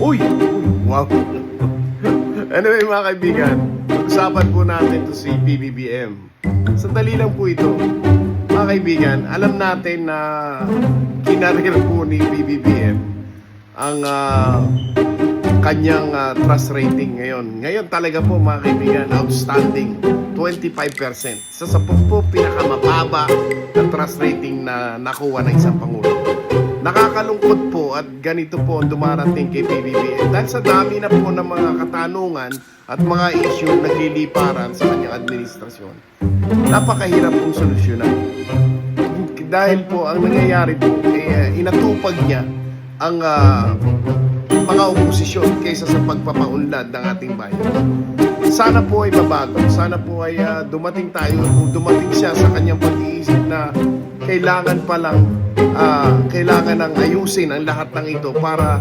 Uy! Wow! Anyway mga kaibigan, usapan po natin to si PBBM. Sandali lang po ito. Mga kaibigan, alam natin na kinarir po ni PBBM ang kanyang trust rating ngayon. Ngayon talaga po mga kaibigan, outstanding. 25%. Sa 10 po pinakamababa na trust rating na nakuha ng isang Pangulo. Nakakalungkot po at ganito po ang dumarating kay PBBM dahil sa dami na po ng mga katanungan at mga issue na nagliliparan sa kanyang administrasyon. Napakahirap pong solusyonan. Dahil po ang nangyayari po, inatupag niya ang mga oposisyon kaysa sa pagpapaunlad ng ating bayan. Sana po ay mabago. Sana po ay dumating tayo, dumating siya sa kanyang pag-iisip na kailangan ng ayusin ang lahat ng ito para